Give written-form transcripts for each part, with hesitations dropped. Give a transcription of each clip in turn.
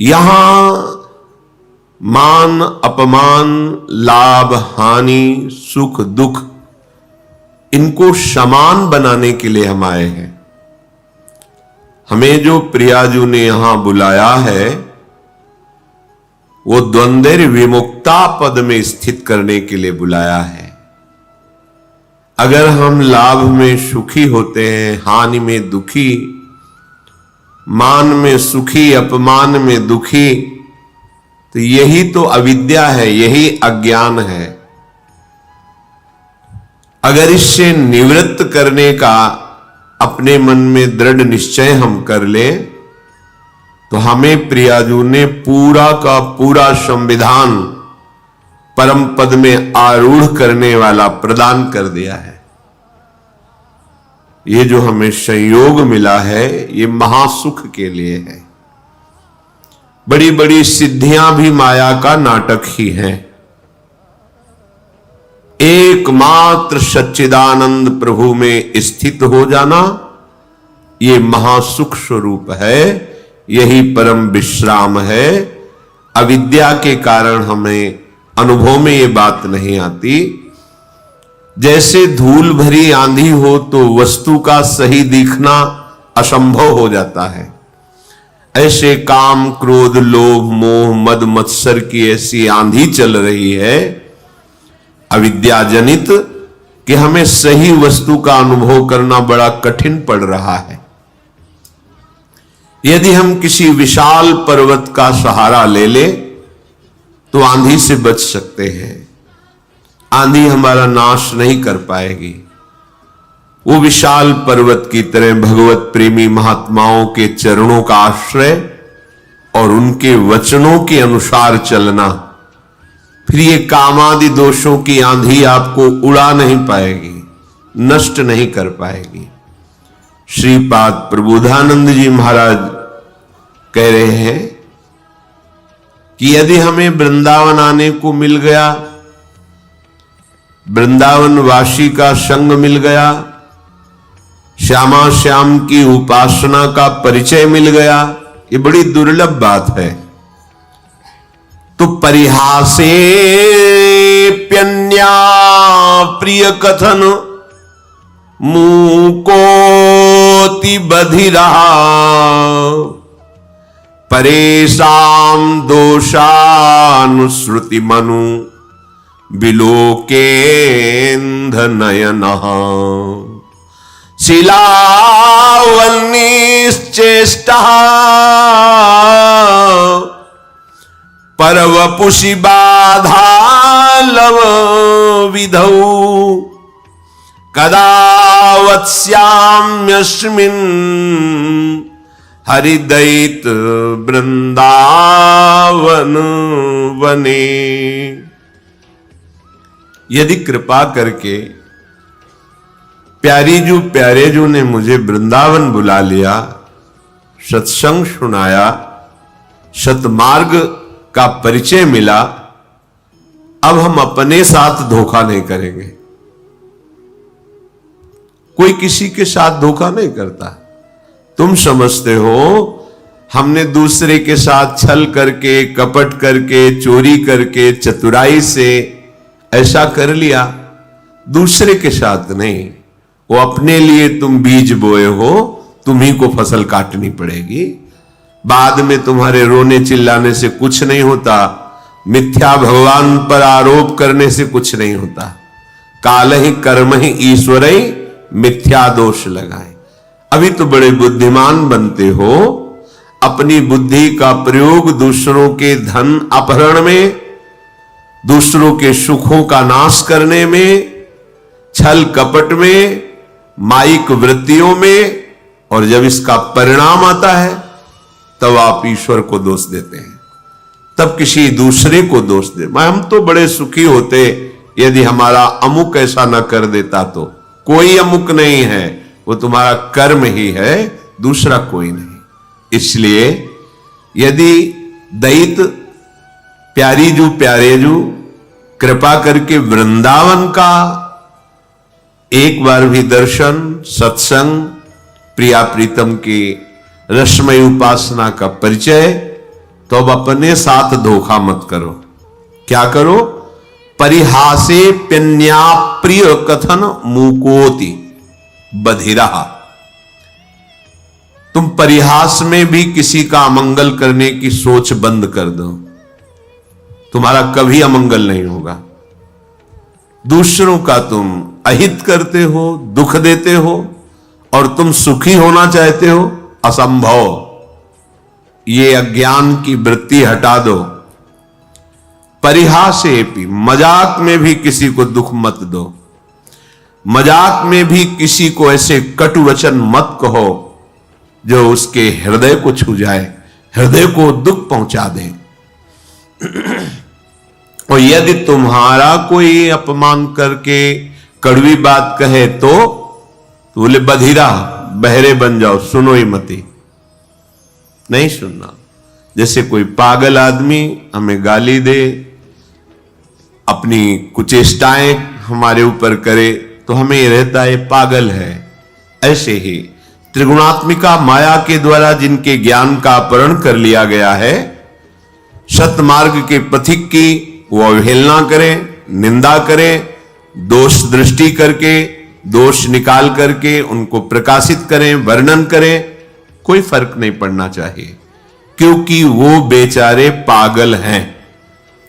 यहां मान अपमान, लाभ हानि, सुख दुख, इनको समान बनाने के लिए हम आए हैं। हमें जो प्रियाजू ने यहां बुलाया है वो द्वंद्व विमुक्ता पद में स्थित करने के लिए बुलाया है। अगर हम लाभ में सुखी होते हैं, हानि में दुखी, मान में सुखी, अपमान में दुखी, तो यही तो अविद्या है, यही अज्ञान है। अगर इससे निवृत्त करने का अपने मन में दृढ़ निश्चय हम कर लें तो हमें प्रियाजू ने पूरा का पूरा संविधान परम पद में आरूढ़ करने वाला प्रदान कर दिया है। ये जो हमें संयोग मिला है ये महासुख के लिए है। बड़ी बड़ी सिद्धियां भी माया का नाटक ही हैं। एकमात्र सच्चिदानंद प्रभु में स्थित हो जाना ये महासुख स्वरूप है, यही परम विश्राम है। अविद्या के कारण हमें अनुभव में ये बात नहीं आती। जैसे धूल भरी आंधी हो तो वस्तु का सही दिखना असंभव हो जाता है, ऐसे काम क्रोध लोभ मोह मद मत्सर की ऐसी आंधी चल रही है अविद्या जनित कि हमें सही वस्तु का अनुभव करना बड़ा कठिन पड़ रहा है। यदि हम किसी विशाल पर्वत का सहारा ले ले तो आंधी से बच सकते हैं। आंधी हमारा नाश नहीं कर पाएगी। वो विशाल पर्वत की तरह भगवत प्रेमी महात्माओं के चरणों का आश्रय और उनके वचनों के अनुसार चलना, फिर ये कामादि दोषों की आंधी आपको उड़ा नहीं पाएगी, नष्ट नहीं कर पाएगी। श्रीपाद प्रबोधानंद जी महाराज कह रहे हैं कि यदि हमें वृंदावन आने को मिल गया, वृंदावन वासी का संग मिल गया, श्यामा श्याम की उपासना का परिचय मिल गया, ये बड़ी दुर्लभ बात है। तो परिहासे प्यन्या प्रिय कथन मूकोति बधिरा परेशान दोषानुश्रुति मनु बिलोकेन्ध नयनः शिलावन्निश्चेष्टः परवपुषि बाधा लव विधौ कदा वत्स्याम्यस्मिन् हरिदैत वृंदावन वने। यदि कृपा करके प्यारेजू ने मुझे वृंदावन बुला लिया, सत्संग सुनाया, सतमार्ग का परिचय मिला, अब हम अपने साथ धोखा नहीं करेंगे। कोई किसी के साथ धोखा नहीं करता। तुम समझते हो हमने दूसरे के साथ छल करके, कपट करके, चोरी करके, चतुराई से ऐसा कर लिया, दूसरे के साथ नहीं। वो अपने लिए तुम बीज बोए हो, तुम्ही को फसल काटनी पड़ेगी। बाद में तुम्हारे रोने चिल्लाने से कुछ नहीं होता, मिथ्या भगवान पर आरोप करने से कुछ नहीं होता। काल ही कर्म ही ईश्वर ही मिथ्या दोष लगाए। अभी तो बड़े बुद्धिमान बनते हो, अपनी बुद्धि का प्रयोग दूसरों के धन अपहरण में, दूसरों के सुखों का नाश करने में, छल कपट में, माइक वृत्तियों में, और जब इसका परिणाम आता है तब आप ईश्वर को दोष देते हैं, तब किसी दूसरे को दोष दे। हम तो बड़े सुखी होते यदि हमारा अमुक ऐसा न कर देता तो। कोई अमुक नहीं है, वो तुम्हारा कर्म ही है, दूसरा कोई नहीं। इसलिए यदि दैत प्यारेजू कृपा करके वृंदावन का एक बार भी दर्शन, सत्संग, प्रिया प्रीतम की रसमय उपासना का परिचय तो अब अपने साथ धोखा मत करो। क्या करो? परिहासे प्यन्या प्रिय कथन मुकोति बधिरा। तुम परिहास में भी किसी का अमंगल करने की सोच बंद कर दो, तुम्हारा कभी अमंगल नहीं होगा। दूसरों का तुम अहित करते हो, दुख देते हो, और तुम सुखी होना चाहते हो, असंभव। ये अज्ञान की वृत्ति हटा दो। परिहासे भी, मजाक में भी किसी को दुख मत दो, मजाक में भी किसी को ऐसे कटु वचन मत कहो जो उसके हृदय को छू जाए, हृदय को दुख पहुंचा दे। और यदि तुम्हारा कोई अपमान करके कड़वी बात कहे तो बोले बधिरा, बहरे बन जाओ, सुनो ही मती, नहीं सुनना। जैसे कोई पागल आदमी हमें गाली दे, अपनी कुचेष्टाएं हमारे ऊपर करे, तो हमें ये रहता है पागल है। ऐसे ही त्रिगुणात्मिका माया के द्वारा जिनके ज्ञान का अपहरण कर लिया गया है, सतमार्ग के पथिक की वो अवहेलना करें, निंदा करें, दोष दृष्टि करके, दोष निकाल करके उनको प्रकाशित करें, वर्णन करें, कोई फर्क नहीं पड़ना चाहिए, क्योंकि वो बेचारे पागल हैं।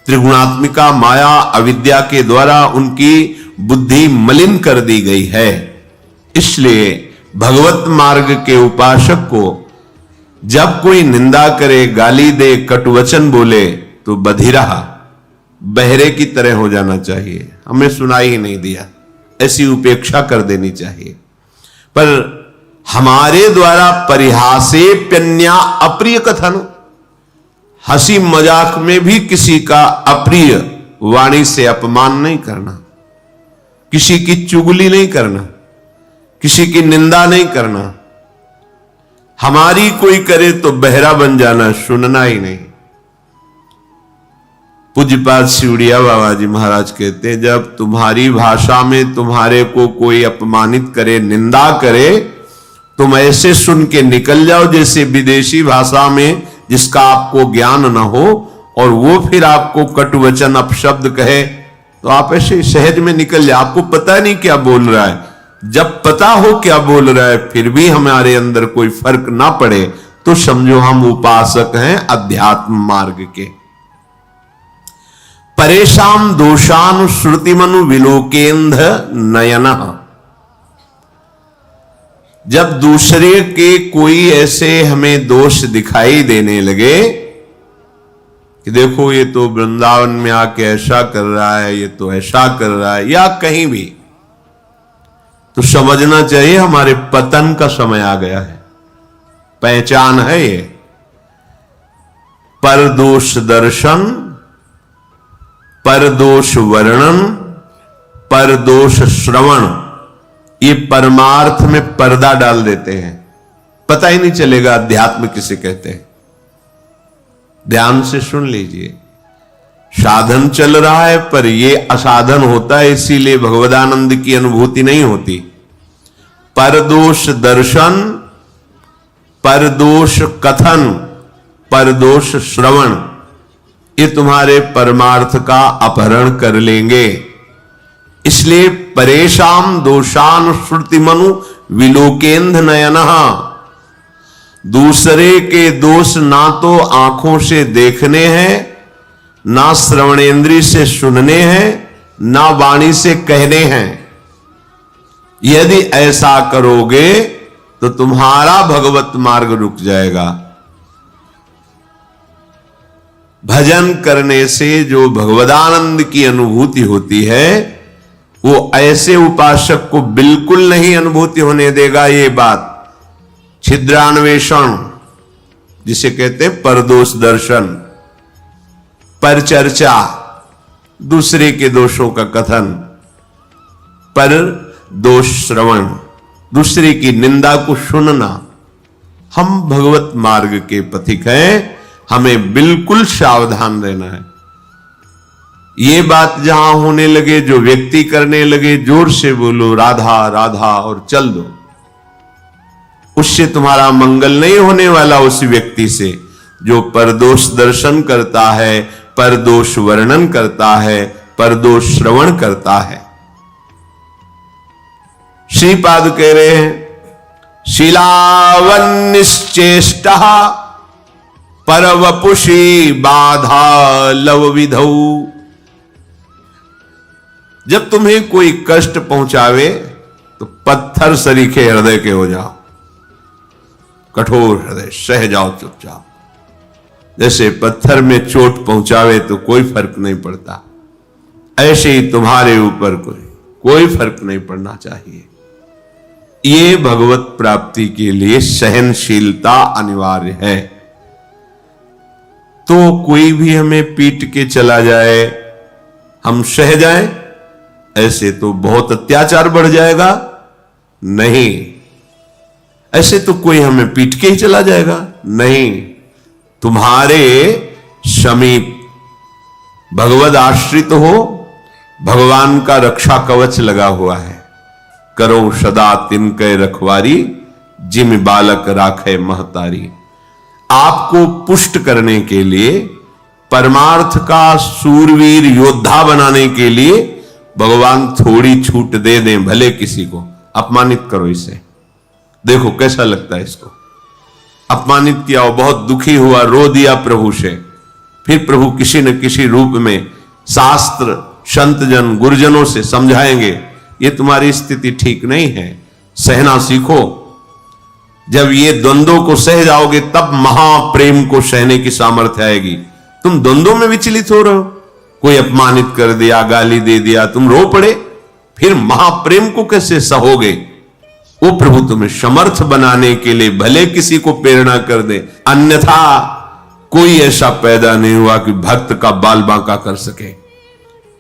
त्रिगुणात्मिका माया अविद्या के द्वारा उनकी बुद्धि मलिन कर दी गई है। इसलिए भगवत मार्ग के उपासक को जब कोई निंदा करे, गाली दे, कटुवचन बोले, तो बधिरा, बहरे की तरह हो जाना चाहिए, हमें सुनाई ही नहीं दिया, ऐसी उपेक्षा कर देनी चाहिए। पर हमारे द्वारा परिहासे प्यन्या अप्रिय कथन, हंसी मजाक में भी किसी का अप्रिय वाणी से अपमान नहीं करना, किसी की चुगली नहीं करना, किसी की निंदा नहीं करना। हमारी कोई करे तो बहरा बन जाना, सुनना ही नहीं। पूज्यपाद सिवड़िया बाबा जी महाराज कहते हैं, जब तुम्हारी भाषा में तुम्हारे को कोई अपमानित करे, निंदा करे, तुम ऐसे सुन के निकल जाओ जैसे विदेशी भाषा में जिसका आपको ज्ञान न हो, और वो फिर आपको कटुवचन अपशब्द कहे, तो आप ऐसे सहज में निकल जाओ। आपको पता नहीं क्या बोल रहा है। जब पता हो क्या बोल रहा है फिर भी हमारे अंदर कोई फर्क ना पड़े, तो समझो हम उपासक हैं अध्यात्म मार्ग के। परेशान दोषानुश्रुतिमनु विलोकेंद्र नयन। जब दूसरे के कोई ऐसे हमें दोष दिखाई देने लगे कि देखो ये तो वृंदावन में आके ऐसा कर रहा है, ये तो ऐसा कर रहा है, या कहीं भी, तो समझना चाहिए हमारे पतन का समय आ गया है। पहचान है ये। परदोष दर्शन, परदोष वर्णन, परदोष श्रवण, ये परमार्थ में पर्दा डाल देते हैं, पता ही नहीं चलेगा अध्यात्म किसे कहते हैं। ध्यान से सुन लीजिए, साधन चल रहा है पर ये असाधन होता है, इसीलिए भगवदानंद की अनुभूति नहीं होती। परदोष दर्शन, परदोष कथन, परदोष श्रवण, ये तुम्हारे परमार्थ का अपहरण कर लेंगे। इसलिए परेशान दोषान श्रुतिमनु विलोकेंद्र नयनः। दूसरे के दोष ना तो आंखों से देखने हैं, ना श्रवणेंद्रिय से सुनने हैं, ना वाणी से कहने हैं। यदि ऐसा करोगे तो तुम्हारा भगवत मार्ग रुक जाएगा। भजन करने से जो भगवदानंद की अनुभूति होती है वो ऐसे उपासक को बिल्कुल नहीं अनुभूति होने देगा। ये बात छिद्रान्वेषण जिसे कहते हैं, परदोष दर्शन, पर चर्चा, दूसरे के दोषों का कथन, पर दोष श्रवण, दूसरे की निंदा को सुनना। हम भगवत मार्ग के पथिक हैं, हमें बिल्कुल सावधान रहना है। ये बात जहां होने लगे, जो व्यक्ति करने लगे, जोर से बोलो राधा राधा और चल दो, उससे तुम्हारा मंगल नहीं होने वाला। उस व्यक्ति से जो परदोष दर्शन करता है, परदोष वर्णन करता है, परदोष श्रवण करता है। श्रीपाद कह रहे हैं शीलावन्निश्चेष्टा परवपुषी बाधा लव विधौ। जब तुम्हें कोई कष्ट पहुंचावे तो पत्थर सरीखे हृदय के हो जाओ, कठोर हृदय, सह जाओ चुपचाप। जैसे पत्थर में चोट पहुंचावे तो कोई फर्क नहीं पड़ता, ऐसे ही तुम्हारे ऊपर कोई फर्क नहीं पड़ना चाहिए। ये भगवत प्राप्ति के लिए सहनशीलता अनिवार्य है। तो कोई भी हमें पीट के चला जाए, हम सह जाएं, ऐसे तो बहुत अत्याचार बढ़ जाएगा। नहीं, ऐसे तो कोई हमें पीट के ही चला जाएगा। नहीं, तुम्हारे समीप भगवद आश्रित हो, भगवान का रक्षा कवच लगा हुआ है। करो सदा तिनके रखवारी, जिम बालक राखे महतारी। आपको पुष्ट करने के लिए, परमार्थ का सूरवीर योद्धा बनाने के लिए भगवान थोड़ी छूट दे दें, भले किसी को अपमानित करो इसे, देखो कैसा लगता है इसको। अपमानित किया, वो बहुत दुखी हुआ, रो दिया प्रभु से, फिर प्रभु किसी न किसी रूप में शास्त्र, संतजन, गुरुजनों से समझाएंगे ये तुम्हारी स्थिति ठीक नहीं है, सहना सीखो। जब ये द्वंद्वों को सह जाओगे तब महाप्रेम को सहने की सामर्थ्य आएगी। तुम द्वंद्वों में विचलित हो रहे हो, कोई अपमानित कर दिया, गाली दे दिया, तुम रो पड़े, फिर महाप्रेम को कैसे सहोगे? वो प्रभु तुम्हें समर्थ बनाने के लिए भले किसी को प्रेरणा कर दे, अन्यथा कोई ऐसा पैदा नहीं हुआ कि भक्त का बाल बांका कर सके।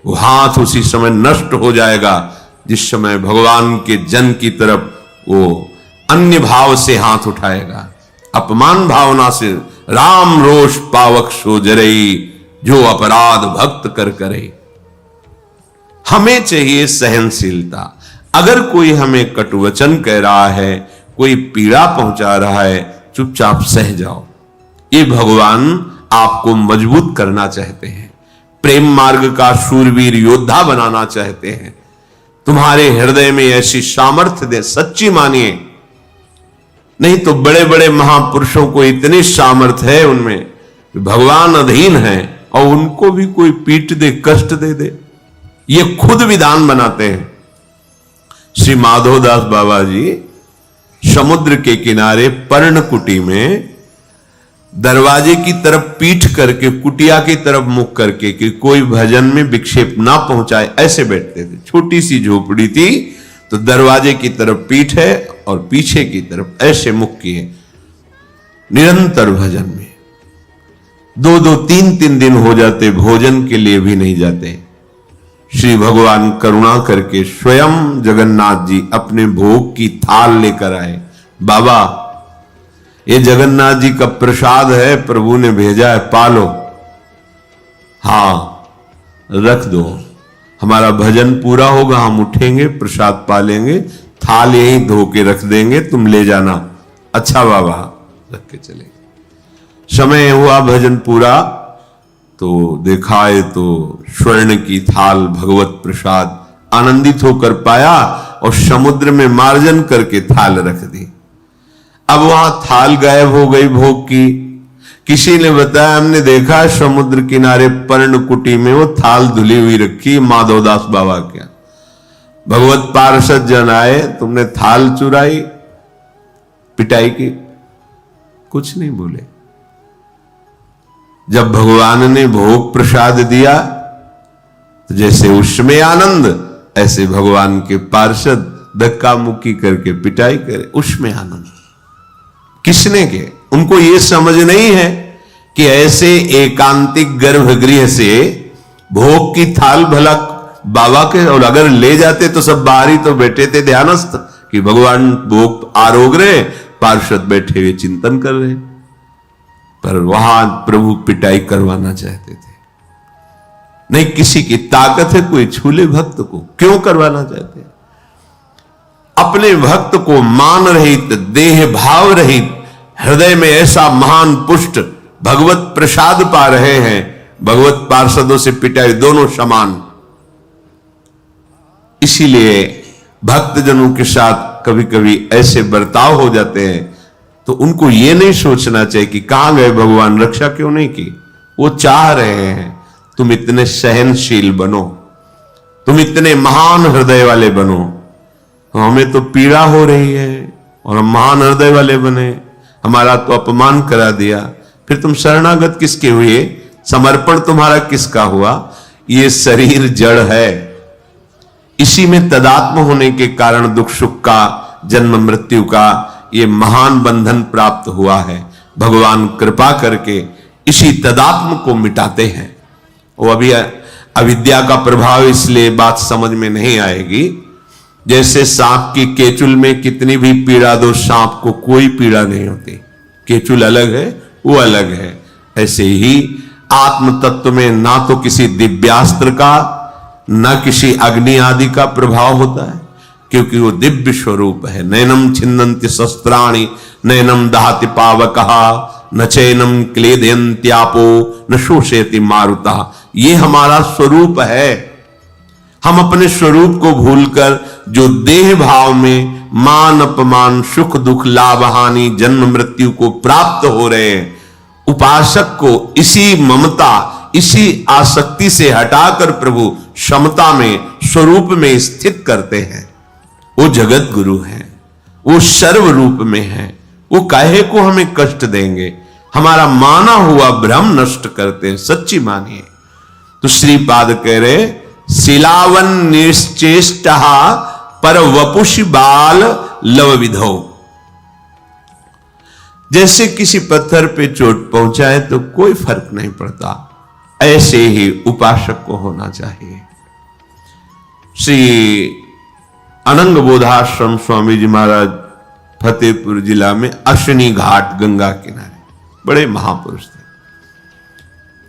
वो हाथ उसी समय नष्ट हो जाएगा जिस समय भगवान के जन की तरफ वो अन्य भाव से हाथ उठाएगा। अपमान भावना से राम रोष पावक सो जरई, जो अपराध भक्त कर करे। हमें चाहिए सहनशीलता। अगर कोई हमें कटुवचन कह रहा है, कोई पीड़ा पहुंचा रहा है, चुपचाप सह जाओ। ये भगवान आपको मजबूत करना चाहते हैं, प्रेम मार्ग का शूरवीर योद्धा बनाना चाहते हैं। तुम्हारे हृदय में ऐसी सामर्थ्य दे, सच्ची मानिए। नहीं तो बड़े बड़े महापुरुषों को इतनी सामर्थ्य है उनमें, भगवान अधीन है और उनको भी कोई पीट दे, कष्ट दे दे, ये खुद विधान बनाते हैं। श्री माधवदास बाबा जी समुद्र के किनारे पर्णकुटी में दरवाजे की तरफ पीठ करके, कुटिया की तरफ मुख करके कि कोई भजन में विक्षेप ना पहुंचाए, ऐसे बैठते थे। छोटी सी झोपड़ी थी तो दरवाजे की तरफ पीठ है और पीछे की तरफ ऐसे मुख किए, निरंतर भजन में 2-2, 3-3 दिन हो जाते, भोजन के लिए भी नहीं जाते। श्री भगवान करुणा करके स्वयं जगन्नाथ जी अपने भोग की थाल लेकर आए। बाबा, ये जगन्नाथ जी का प्रसाद है, प्रभु ने भेजा है, पालो। हां, रख दो, हमारा भजन पूरा होगा, हम उठेंगे, प्रसाद पालेंगे, थाल यहीं धो के रख देंगे, तुम ले जाना। अच्छा बाबा, रख के चले। समय हुआ भजन पूरा तो देखा है तो स्वर्ण की थाल भगवत प्रसाद, आनंदित होकर पाया और समुद्र में मार्जन करके थाल रख दी। अब वहां थाल गायब हो गई भोग की। किसी ने बताया, हमने देखा समुद्र किनारे पर्णकुटी में वो थाल धुली हुई रखी, माधवदास बाबा क्या। भगवत पार्षद जन आए, तुमने थाल चुराई, पिटाई की? कुछ नहीं बोले। जब भगवान ने भोग प्रसाद दिया तो जैसे उसमें आनंद, ऐसे भगवान के पार्षद धक्का मुक्की करके पिटाई करे, उसमें आनंद। किसने के? उनको यह समझ नहीं है कि ऐसे एकांतिक गर्भगृह से भोग की थाल भला बाबा के, और अगर ले जाते तो सब बाहरी तो बैठे थे ध्यानस्थ कि भगवान भोग आरोग रहे, पार्षद बैठे हुए चिंतन कर रहे, पर वहां प्रभु पिटाई करवाना चाहते थे। नहीं, किसी की ताकत है कोई छूले भक्त को, क्यों करवाना चाहते हैं? अपने भक्त को मान रहित, देह भाव रहित, हृदय में ऐसा महान पुष्ट भगवत प्रसाद पा रहे हैं, भगवत पार्षदों से पिटाई, दोनों समान। इसीलिए भक्तजनों के साथ कभी कभी ऐसे बर्ताव हो जाते हैं तो उनको यह नहीं सोचना चाहिए कि कहां गए भगवान, रक्षा क्यों नहीं की। वो चाह रहे हैं तुम इतने सहनशील बनो, तुम इतने महान हृदय वाले बनो। हमें तो पीड़ा हो रही है और हम महान हृदय वाले बने, हमारा तो अपमान करा दिया, फिर तुम शरणागत किसके हुए, समर्पण तुम्हारा किसका हुआ। ये शरीर जड़ है, इसी में तदात्म होने के कारण दुख सुख का, जन्म मृत्यु का ये महान बंधन प्राप्त हुआ है। भगवान कृपा करके इसी तदात्म को मिटाते हैं। वो अभी अविद्या का प्रभाव, इसलिए बात समझ में नहीं आएगी। जैसे सांप की केचुल में कितनी भी पीड़ा दो, सांप को कोई पीड़ा नहीं होती, केचुल अलग है, वो अलग है। ऐसे ही आत्म तत्व में ना तो किसी दिव्यास्त्र का, न किसी अग्नि आदि का प्रभाव होता है, क्योंकि वो दिव्य स्वरूप है। नैनम छिन्नन्ति शस्त्राणि नैनम दहति पावकः न चैनम क्लेदयन्त्यापो न शोषयति मारुतः। ये हमारा स्वरूप है। हम अपने स्वरूप को भूलकर जो देह भाव में मान अपमान, सुख दुख, लाभ हानि, जन्म मृत्यु को प्राप्त हो रहे हैं, उपासक को इसी ममता, इसी आसक्ति से हटाकर प्रभु समता में, स्वरूप में स्थित करते हैं। वो जगत गुरु हैं, वो सर्व रूप में हैं, वो काहे को हमें कष्ट देंगे, हमारा माना हुआ भ्रम नष्ट करते हैं। सच्ची मानिए तो श्रीपाद कह रहे शिलावन निश्चेष्ट पर वपुषि बाल लव विधो। जैसे किसी पत्थर पे चोट पहुंचाए तो कोई फर्क नहीं पड़ता, ऐसे ही उपासक को होना चाहिए। श्री अनंग बोधाश्रम स्वामी जी महाराज फतेहपुर जिला में अश्विनी घाट गंगा किनारे बड़े महापुरुष थे।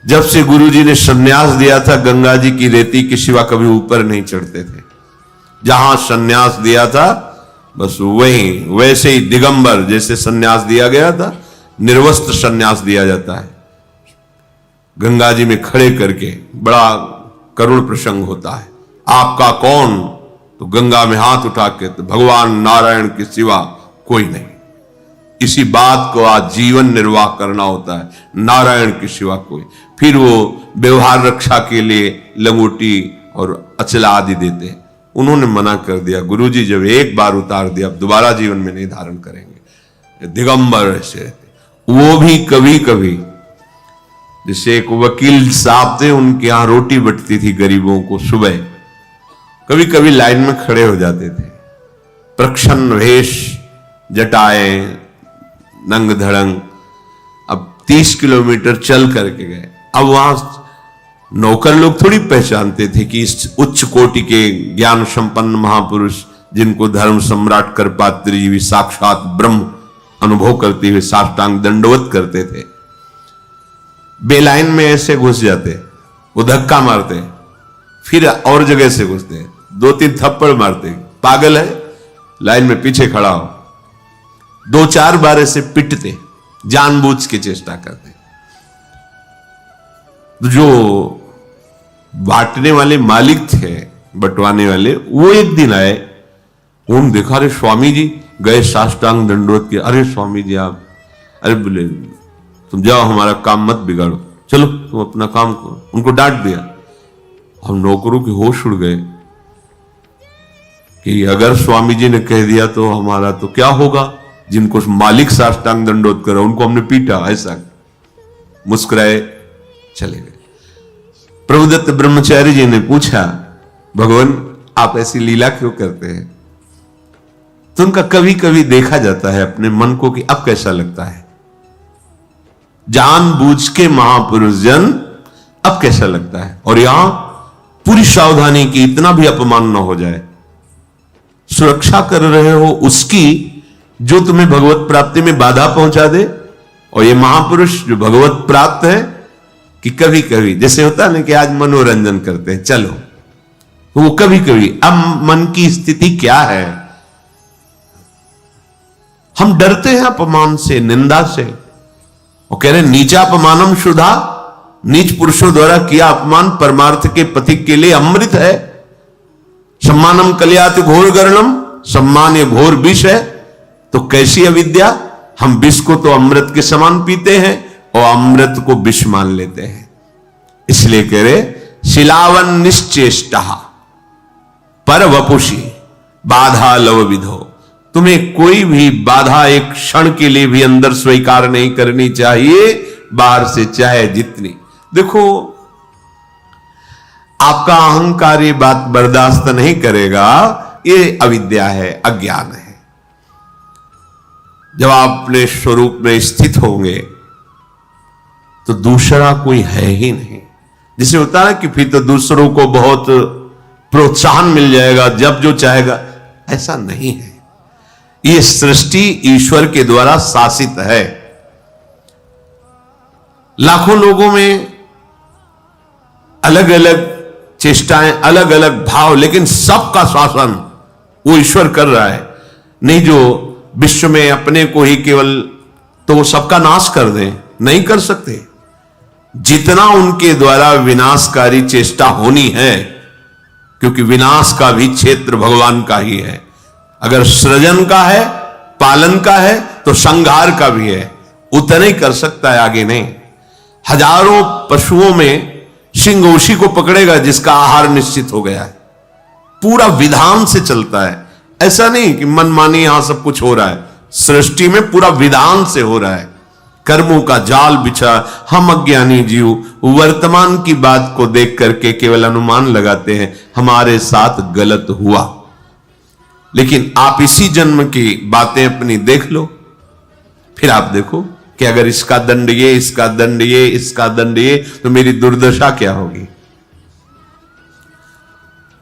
जब से गुरु जी ने संन्यास दिया था, गंगा जी की रेती के सिवा कभी ऊपर नहीं चढ़ते थे। जहां संन्यास दिया था बस वहीं, वैसे ही दिगंबर जैसे संन्यास दिया गया था, निर्वस्त्र संन्यास दिया जाता है। गंगा जी में खड़े करके बड़ा करुण प्रसंग होता है। आपका कौन? तो गंगा में हाथ उठा के, तो भगवान नारायण के सिवा कोई नहीं। इसी बात को आज जीवन निर्वाह करना होता है, नारायण के सिवा कोई। फिर वो व्यवहार रक्षा के लिए लंगोटी और अचला आदि देते हैं। उन्होंने मना कर दिया, गुरुजी जब एक बार उतार दिया अब दोबारा जीवन में नहीं धारण करेंगे। दिगंबर ऐसे वो भी कभी कभी, जैसे एक वकील साहब थे, उनके यहां रोटी बटती थी गरीबों को सुबह, कभी कभी लाइन में खड़े हो जाते थे, प्रच्छन्न वेश, जटाएं, नंग धड़ंग। अब 30 किलोमीटर चल करके गए। अब वहां नौकर लोग थोड़ी पहचानते थे कि इस उच्च कोटि के ज्ञान संपन्न महापुरुष, जिनको धर्म सम्राट करपात्री जी भी साक्षात ब्रह्म अनुभव करते हुए साष्टांग दंडवत करते थे, बेलाइन में ऐसे घुस जाते, वो धक्का मारते, फिर और जगह से घुसते, 2-3 थप्पड़ मारते, पागल है, लाइन में पीछे खड़ा हो, 2-4 बार ऐसे पिटते, जानबूझ के चेष्टा करते। जो बांटने वाले मालिक थे, बंटवाने वाले, वो एक दिन आए, उन्होंने देखा, अरे स्वामी जी गए साष्टांग दंडवत के। अरे स्वामी जी आप, अरे बोले तुम जाओ, हमारा काम मत बिगाड़ो, चलो तुम अपना काम करो। उनको डांट दिया। हम नौकरों के होश उड़ गए कि अगर स्वामी जी ने कह दिया तो हमारा तो क्या होगा। जिनको मालिक साष्टांग दंडवत करा उनको हमने पीटा, ऐसा मुस्कुराए चले गए। प्रभुदत्त ब्रह्मचारी जी ने पूछा, भगवान आप ऐसी लीला क्यों करते हैं? तो उनका कभी कभी देखा जाता है अपने मन को कि अब कैसा लगता है। जानबूझ के महापुरुष जन, अब कैसा लगता है। और यहां पूरी सावधानी की, इतना भी अपमान न हो जाए। सुरक्षा कर रहे हो उसकी जो तुम्हें भगवत प्राप्ति में बाधा पहुंचा दे। और ये महापुरुष जो भगवत प्राप्त है, कि कभी कभी जैसे होता है ना कि आज मनोरंजन करते हैं, चलो, तो वो कभी कभी, अब मन की स्थिति क्या है, हम डरते हैं अपमान से, निंदा से। वो कह रहे नीचापमानम शुद्धा, नीच पुरुषों द्वारा किया अपमान परमार्थ के पति के लिए अमृत है। सम्मानम कल्याति घोर गर्णम, सम्मान ये घोर विष है। तो कैसी अविद्या, हम विष को तो अमृत के समान पीते हैं और अमृत को विष मान लेते हैं। इसलिए कह रहे शिलावन निश्चेष्टा पर वपुषी बाधा लव विधो, तुम्हें कोई भी बाधा एक क्षण के लिए भी अंदर स्वीकार नहीं करनी चाहिए, बाहर से चाहे जितनी। देखो आपका अहंकार ये बात बर्दाश्त नहीं करेगा, ये अविद्या है, अज्ञान है। जब आप अपने स्वरूप में स्थित होंगे तो दूसरा कोई है ही नहीं। जिसे होता है कि फिर तो दूसरों को बहुत प्रोत्साहन मिल जाएगा, जब जो चाहेगा, ऐसा नहीं है। ये सृष्टि ईश्वर के द्वारा शासित है। लाखों लोगों में अलग अलग चेष्टाएं, अलग अलग भाव, लेकिन सबका शासन वो ईश्वर कर रहा है। नहीं जो विश्व में अपने को ही केवल तो वो सबका नाश कर दें, नहीं कर सकते। जितना उनके द्वारा विनाशकारी चेष्टा होनी है, क्योंकि विनाश का भी क्षेत्र भगवान का ही है। अगर सृजन का है, पालन का है, तो संहार का भी है। उतना ही कर सकता है, आगे नहीं। हजारों पशुओं में सिंह उसी को पकड़ेगा जिसका आहार निश्चित हो गया है। पूरा विधान से चलता है, ऐसा नहीं कि मनमानी यहां सब कुछ हो रहा है। सृष्टि में पूरा विधान से हो रहा है। कर्मों का जाल बिछा हम अज्ञानी जीव वर्तमान की बात को देख करके केवल अनुमान लगाते हैं हमारे साथ गलत हुआ। लेकिन आप इसी जन्म की बातें अपनी देख लो, फिर आप देखो कि अगर इसका दंड ये, इसका दंड ये, इसका दंड ये, तो मेरी दुर्दशा क्या होगी।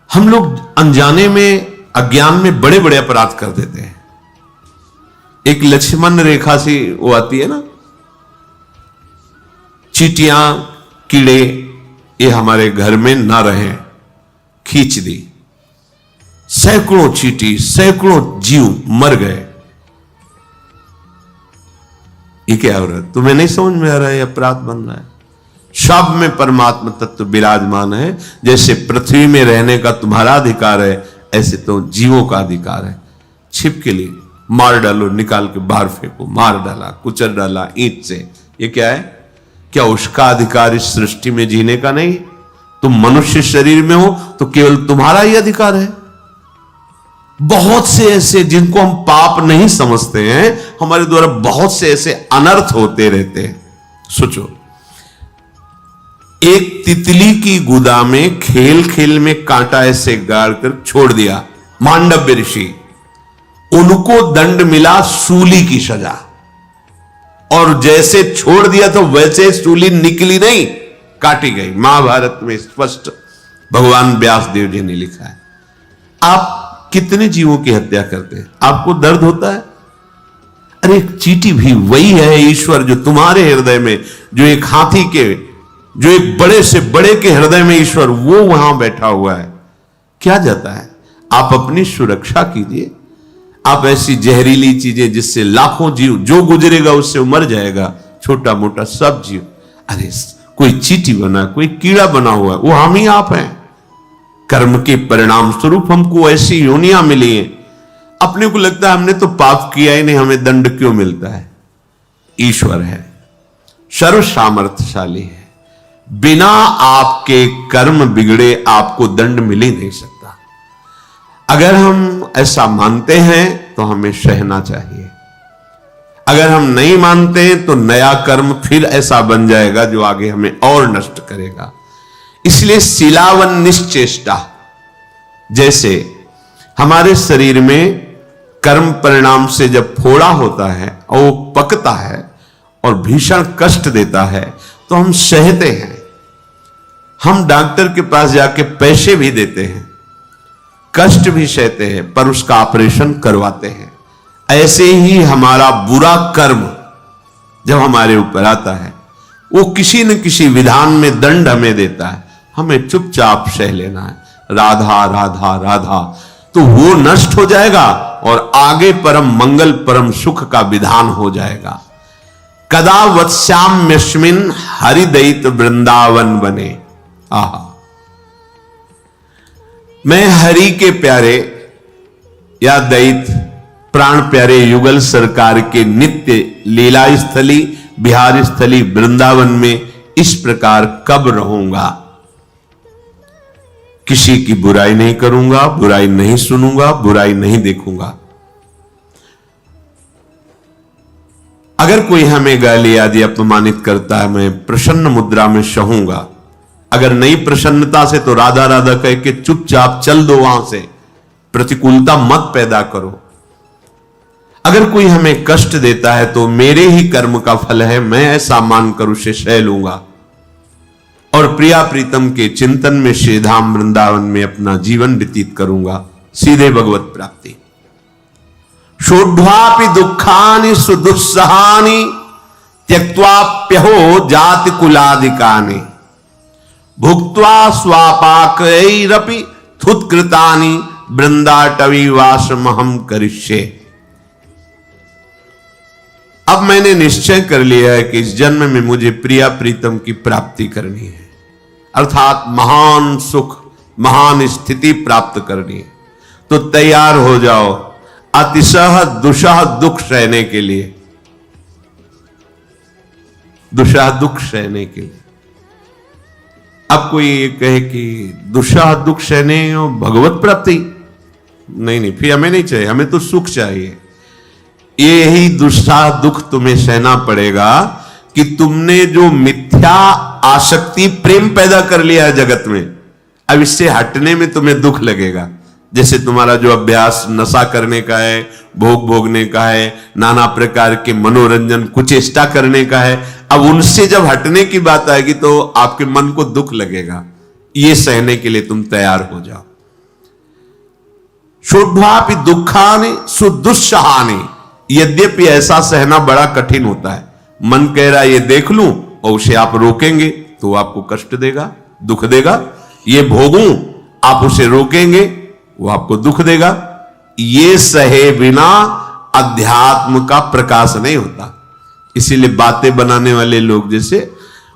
हम लोग अनजाने में, अज्ञान में बड़े बड़े अपराध कर देते हैं। एक लक्ष्मण रेखा सी वो आती है ना, चींटियां कीड़े ये हमारे घर में ना रहें, खींच दी। सैकड़ों चींटी, सैकड़ों जीव मर गए। ये क्या हो रहा है? तुम्हें नहीं समझ में आ रहा है? अपराध बन रहा है। सब में परमात्मा तत्व विराजमान है। जैसे पृथ्वी में रहने का तुम्हारा अधिकार है, ऐसे तो जीवों का अधिकार है। छिप के लिए मार डालो, निकाल के बाहर फेंको, मार डाला, कुचल डाला ईंट से, ये क्या है? क्या उसका अधिकार इस सृष्टि में जीने का नहीं? तुम मनुष्य शरीर में हो तो केवल तुम्हारा ही अधिकार है। बहुत से ऐसे जिनको हम पाप नहीं समझते हैं, हमारे द्वारा बहुत से ऐसे अनर्थ होते रहते हैं। सोचो, एक तितली की गुदा में खेल खेल में कांटा ऐसे गाड़ कर छोड़ दिया मांडव्य ऋषि, उनको दंड मिला सूली की सजा। और जैसे छोड़ दिया तो वैसे सूली निकली नहीं, काटी गई। महाभारत में स्पष्ट भगवान व्यास देव जी ने लिखा है। आप कितने जीवों की हत्या करते हैं? आपको दर्द होता है? अरे एक चींटी भी वही है ईश्वर जो तुम्हारे हृदय में, जो एक हाथी के, जो एक बड़े से बड़े के हृदय में ईश्वर, वो वहां बैठा हुआ है। क्या जाता है? आप अपनी सुरक्षा कीजिए। आप ऐसी जहरीली चीजें जिससे लाखों जीव, जो गुजरेगा उससे मर जाएगा, छोटा मोटा सब जीव। अरे कोई चींटी बना, कोई कीड़ा बना हुआ है, वो हम ही आप हैं। कर्म के परिणाम स्वरूप हमको ऐसी योनियां मिली हैं। अपने को लगता है हमने तो पाप किया ही नहीं, हमें दंड क्यों मिलता है? ईश्वर है, सर्व सामर्थ्यशाली है। बिना आपके कर्म बिगड़े आपको दंड मिल ही नहीं सकता। अगर हम ऐसा मानते हैं तो हमें सहना चाहिए। अगर हम नहीं मानते तो नया कर्म फिर ऐसा बन जाएगा जो आगे हमें और नष्ट करेगा। इसलिए शिलावन निश्चेष्टा, जैसे हमारे शरीर में कर्म परिणाम से जब फोड़ा होता है और वो पकता है और भीषण कष्ट देता है तो हम सहते हैं। हम डॉक्टर के पास जाके पैसे भी देते हैं, कष्ट भी सहते हैं, पर उसका ऑपरेशन करवाते हैं। ऐसे ही हमारा बुरा कर्म जब हमारे ऊपर आता है, वो किसी न किसी विधान में दंड हमें देता है, हमें चुपचाप सह लेना है। राधा राधा राधा, तो वो नष्ट हो जाएगा और आगे परम मंगल, परम सुख का विधान हो जाएगा। कदा वत्स्याम्यस्मिन् हरिदयित वृंदावन बने। आहा, मैं हरि के प्यारे या दैत प्राण प्यारे युगल सरकार के नित्य लीला स्थली बिहार स्थली वृंदावन में इस प्रकार कब रहूंगा। किसी की बुराई नहीं करूंगा, बुराई नहीं सुनूंगा, बुराई नहीं देखूंगा। अगर कोई हमें गाली आदि अपमानित करता है, मैं प्रसन्न मुद्रा में सहूंगा। अगर नई प्रसन्नता से तो राधा राधा कह के चुपचाप चल दो वहां से, प्रतिकूलता मत पैदा करो। अगर कोई हमें कष्ट देता है तो मेरे ही कर्म का फल है, मैं ऐसा मानकर उसे सह लूंगा और प्रिया प्रीतम के चिंतन में श्री धाम वृंदावन में अपना जीवन व्यतीत करूंगा। सीधे भगवत प्राप्ति। शोढ्वापि दुखानि सुदुस्सहानि त्यक्त्वाप्यहो जाति कुलादिकानि भुक्त्वा स्वापाकैरपि थुत्कृतानि वृंदाटवी वासमहं करिष्ये। अब मैंने निश्चय कर लिया है कि इस जन्म में मुझे प्रिया प्रीतम की प्राप्ति करनी है, अर्थात महान सुख महान स्थिति प्राप्त करनी है। तो तैयार हो जाओ अतिशह दुषह दुख सहने के लिए, दुषह दुख सहने के लिए। अब कोई ये कहे कि दुषह दुख सहने और भगवत प्राप्ति, नहीं, फिर हमें नहीं चाहिए, हमें तो सुख चाहिए। ये ही दुषह दुख तुम्हें सहना पड़ेगा कि तुमने जो मिथ्या आसक्ति प्रेम पैदा कर लिया है जगत में, अब इससे हटने में तुम्हें दुख लगेगा। जैसे तुम्हारा जो अभ्यास नशा करने का है, भोग भोगने का है, नाना प्रकार के मनोरंजन कुचेष्टा करने का है, अब उनसे जब हटने की बात आएगी तो आपके मन को दुख लगेगा। ये सहने के लिए तुम तैयार हो जाओ। शोढ्वापि दुखानि सुदुस्सहानि, यद्यपि ऐसा सहना बड़ा कठिन होता है। मन कह रहा है ये देख लूं और उसे आप रोकेंगे तो आपको कष्ट देगा, दुख देगा। ये भोगूं, आप उसे रोकेंगे, वो आपको दुख देगा। ये सहे बिना अध्यात्म का प्रकाश नहीं होता। इसीलिए बातें बनाने वाले लोग जैसे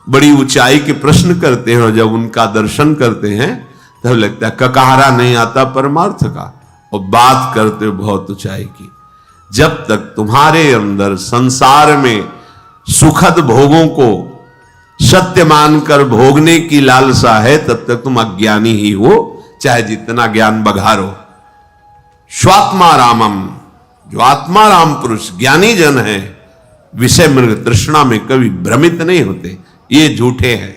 बड़ी ऊंचाई के प्रश्न करते हैं और जब उनका दर्शन करते हैं तब लगता है ककहरा नहीं आता परमार्थ का, और बात करते हो बहुत ऊंचाई की। जब तक तुम्हारे अंदर संसार में सुखद भोगों को सत्य मानकर भोगने की लालसा है, तब तक तुम अज्ञानी ही हो, चाहे जितना ज्ञान बघारो। स्वात्मा रामम, जो आत्मा राम पुरुष ज्ञानी जन है, विषय मृग तृष्णा में कभी भ्रमित नहीं होते, ये झूठे हैं।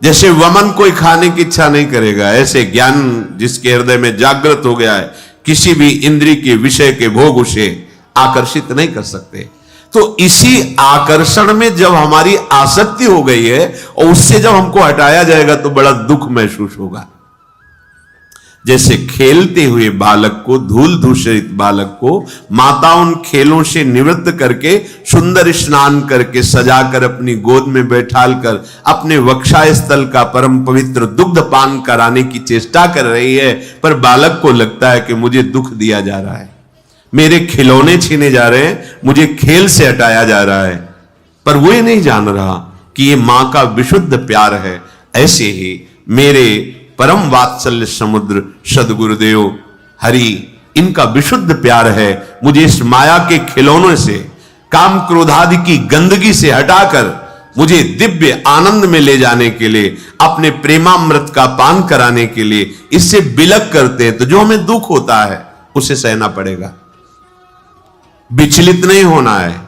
जैसे वमन कोई खाने की इच्छा नहीं करेगा, ऐसे ज्ञान जिसके हृदय में जागृत हो गया है, किसी भी इंद्रिय के विषय के भोग उसे आकर्षित नहीं कर सकते। तो इसी आकर्षण में जब हमारी आसक्ति हो गई है और उससे जब हमको हटाया जाएगा तो बड़ा दुख महसूस होगा। जैसे खेलते हुए बालक को, धूल धूसरित बालक को माता उन खेलों से निवृत्त करके सुंदर स्नान करके सजाकर अपनी गोद में बैठालकर अपने वक्षा स्थल का परम पवित्र दुग्ध पान कराने की चेष्टा कर रही है, पर बालक को लगता है कि मुझे दुख दिया जा रहा है, मेरे खिलौने छीने जा रहे हैं, मुझे खेल से हटाया जा रहा है। पर वो ये नहीं जान रहा कि ये मां का विशुद्ध प्यार है। ऐसे ही मेरे परम वात्सल्य समुद्र सदगुरुदेव हरि, इनका विशुद्ध प्यार है। मुझे इस माया के खिलौनों से, काम क्रोधादि की गंदगी से हटाकर मुझे दिव्य आनंद में ले जाने के लिए, अपने प्रेमामृत का पान कराने के लिए इससे बिलक करते हैं। तो जो हमें दुख होता है उसे सहना पड़ेगा, विचलित नहीं होना है।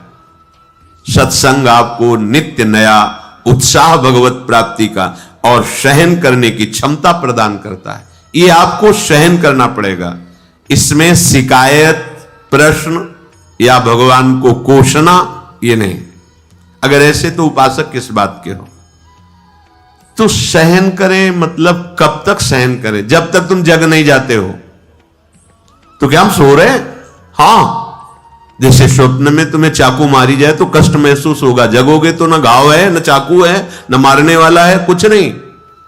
सत्संग आपको नित्य नया उत्साह भगवत प्राप्ति का और सहन करने की क्षमता प्रदान करता है। ये आपको सहन करना पड़ेगा। इसमें शिकायत, प्रश्न या भगवान को कोसना ये नहीं। अगर ऐसे तो उपासक किस बात के हो। तो सहन करें मतलब कब तक सहन करें? जब तक तुम जग नहीं जाते हो। तो क्या हम सो रहे हैं? हाँ, जैसे स्वप्न में तुम्हें चाकू मारी जाए तो कष्ट महसूस होगा, जगोगे तो ना घाव है, न चाकू है, न मारने वाला है, कुछ नहीं।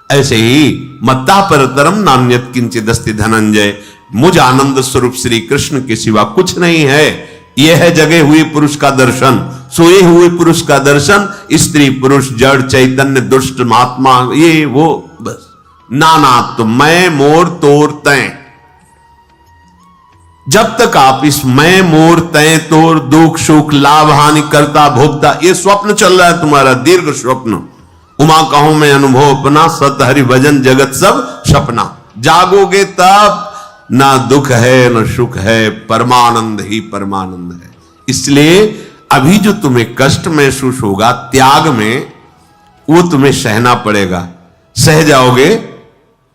ऐसे ही मत्ता परतरम नान्यत किंचित अस्ति धनंजय, मुझ आनंद स्वरूप श्री कृष्ण के सिवा कुछ नहीं है। यह है जगे हुए पुरुष का दर्शन। सोए हुए पुरुष का दर्शन, स्त्री पुरुष जड़ चैतन्य दुष्ट महात्मा ये वो, बस नाना तो मैं मोर तोर तय। जब तक आप इस मैं मोर तय तोर दुख सुख लाभ हानि करता भोगता, ये स्वप्न चल रहा है तुम्हारा, दीर्घ स्वप्न। उमा कहूं मैं अनुभव अपना, सत हरि भजन जगत सब सपना। जागोगे तब ना दुख है ना सुख है, परमानंद ही परमानंद है। इसलिए अभी जो तुम्हें कष्ट महसूस होगा त्याग में, वो तुम्हें सहना पड़ेगा। सह जाओगे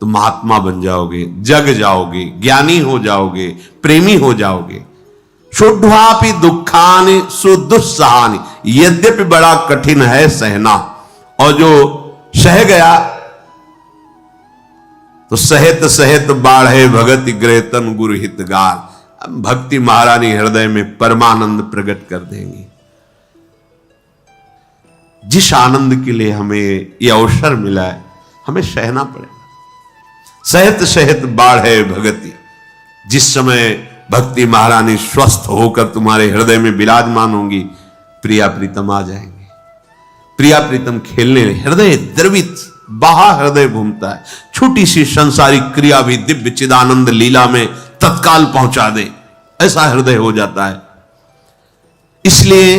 तो महात्मा बन जाओगे, जग जाओगे, ज्ञानी हो जाओगे, प्रेमी हो जाओगे। शुद्धापि दुखानि सुदुस्सहानि, यद्यपि बड़ा कठिन है सहना, और जो सह गया तो सहित सहित बाढ़े भगति ग्रहतन गुरु हितगार। भक्ति महारानी हृदय में परमानंद प्रकट कर देंगी। जिस आनंद के लिए हमें यह अवसर मिला है, हमें सहना पड़ेगा। सहित सहित बाढ़े भगति, जिस समय भक्ति महारानी स्वस्थ होकर तुम्हारे हृदय में विराजमान होंगी, प्रिया प्रीतम आ जाएंगे। प्रिया प्रीतम खेलने, हृदय द्रवित, बाहा हृदय घूमता है। छोटी सी संसारिक क्रिया भी दिव्य चिदानंद लीला में तत्काल पहुंचा दे, ऐसा हृदय हो जाता है। इसलिए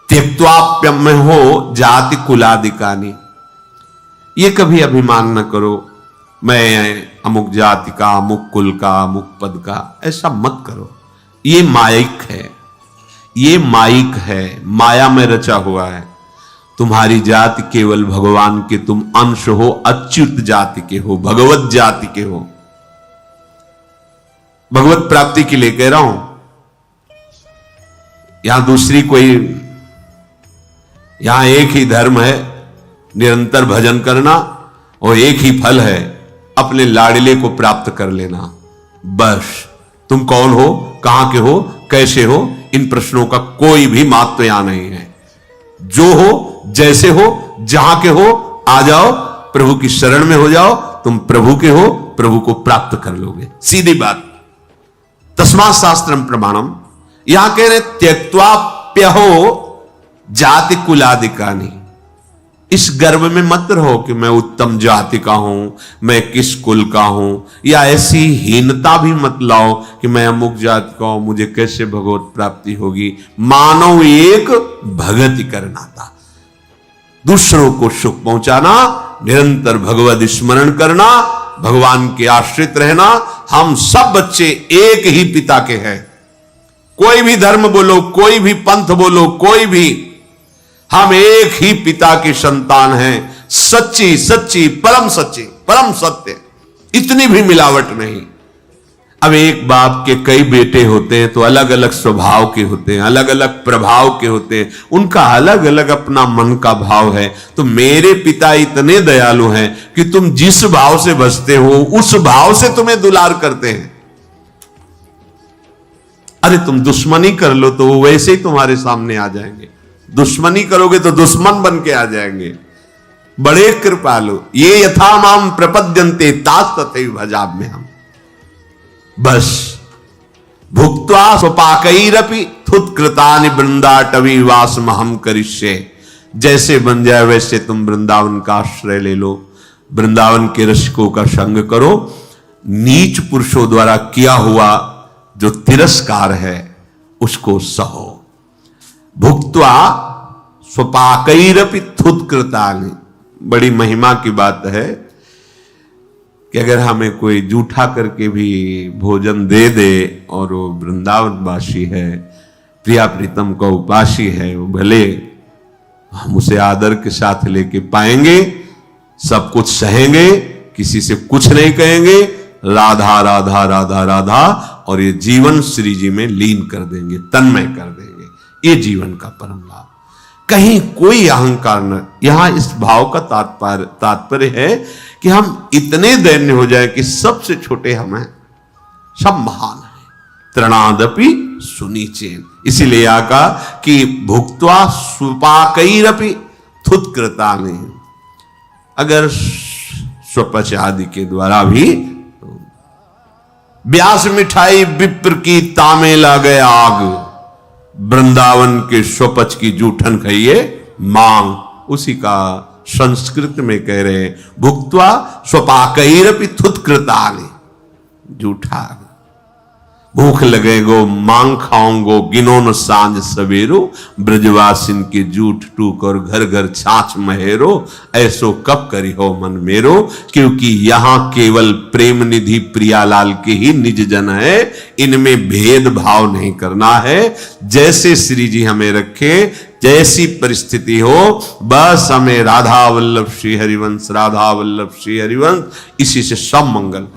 त्यक्त्वाप्यम हो जाति कुलादिकानी, ये कभी अभिमान न करो मैं अमुक जाति का, अमुक कुल का, अमुक पद का, ऐसा मत करो। ये मायिक है, ये मायिक है, माया में रचा हुआ है। तुम्हारी जाति केवल भगवान के तुम अंश हो, अच्युत जाति के हो, भगवत जाति के हो। भगवत प्राप्ति के लिए कह रहा हूं, यहां दूसरी कोई, यहां एक ही धर्म है, निरंतर भजन करना, और एक ही फल है, अपने लाडले को प्राप्त कर लेना। बस तुम कौन हो, कहां के हो, कैसे हो, इन प्रश्नों का कोई भी महत्व यहां नहीं है। जो हो, जैसे हो, जहां के हो, आ जाओ, प्रभु की शरण में हो जाओ, तुम प्रभु के हो, प्रभु को प्राप्त कर लोगे। सीधी बात। तस्मात् शास्त्रम प्रमाणम, यहां कह रहे त्यक्त्वाप्यहो जाति कुलादिकानि। इस गर्व में मत रहो कि मैं उत्तम जाति का हूं, मैं किस कुल का हूं, या ऐसी हीनता भी मत लाओ कि मैं अमुक जाति का हूं, मुझे कैसे भगवत प्राप्ति होगी। मानव एक भगति करना था, दूसरों को सुख पहुंचाना, निरंतर भगवत स्मरण करना, भगवान के आश्रित रहना। हम सब बच्चे एक ही पिता के हैं। कोई भी धर्म बोलो, कोई भी पंथ बोलो, कोई भी, हम एक ही पिता की संतान हैं। सच्ची सच्ची परम सच्ची परम सत्य, इतनी भी मिलावट नहीं। अब एक बाप के कई बेटे होते हैं तो अलग अलग स्वभाव के होते हैं, अलग अलग प्रभाव के होते हैं, उनका अलग अलग अपना मन का भाव है। तो मेरे पिता इतने दयालु हैं कि तुम जिस भाव से बसते हो उस भाव से तुम्हें दुलार करते हैं। अरे तुम दुश्मनी कर लो तो वो वैसे ही तुम्हारे सामने आ जाएंगे, दुश्मनी करोगे तो दुश्मन बन के आ जाएंगे। बड़े कृपालु, ये यथा माम प्रपद्यन्ते तास तथैव भजाम्यहम् हम। बस भुक्त्वा स्वपाकैरपि थुत्कृतानि वृंदाटवी वासमहं करिष्ये। जैसे बन जाए वैसे तुम वृंदावन का आश्रय ले लो, वृंदावन के रसिकों का संग करो। नीच पुरुषों द्वारा किया हुआ जो तिरस्कार है उसको सहो। भुक्त्वा स्वपाकैरपि थुत्कृतानि, बड़ी महिमा की बात है कि अगर हमें कोई जूठा करके भी भोजन दे दे और वो वृंदावन वासी है, प्रिया प्रीतम का उपासी है, वो भले हम उसे आदर के साथ लेके पाएंगे, सब कुछ सहेंगे, किसी से कुछ नहीं कहेंगे, राधा राधा राधा राधा, और ये जीवन श्री जी में लीन कर देंगे, तन्मय कर देंगे। ये जीवन का परम लाभ। कहीं कोई अहंकार न। यहां इस भाव का तात्पर्य है कि हम इतने दैन्य हो जाए कि सबसे छोटे हम हैं, सब महान हैं। तृणादपि सुनीचेन, इसीलिए आका कि भुक्त्वा स्वपाकैरपि थुत्कृतानि, अगर स्वपच आदि के द्वारा भी व्यास मिठाई विप्र की तामे ला गए आग। वृंदावन के स्वपच की जूठन खाइए मांग, उसी का संस्कृत में कह रहे हैं भुक्त्वा स्वपाकैरपि थुत्कृतानि, जूठा भूख लगेगो मांग खाऊंगो गिनो न सांझ सवेरो, ब्रजवासिन के जूठ टूक और घर घर छाछ महेरो, ऐसो कब करी हो मन मेरो। क्योंकि यहां केवल प्रेम निधि प्रियालाल के ही निज जन है, इनमें भेदभाव नहीं करना है। जैसे श्री जी हमें रखे, जैसी परिस्थिति हो, बस हमें राधा वल्लभ श्री हरिवंश, राधा वल्लभ श्री हरिवंश, इसी से सब मंगल।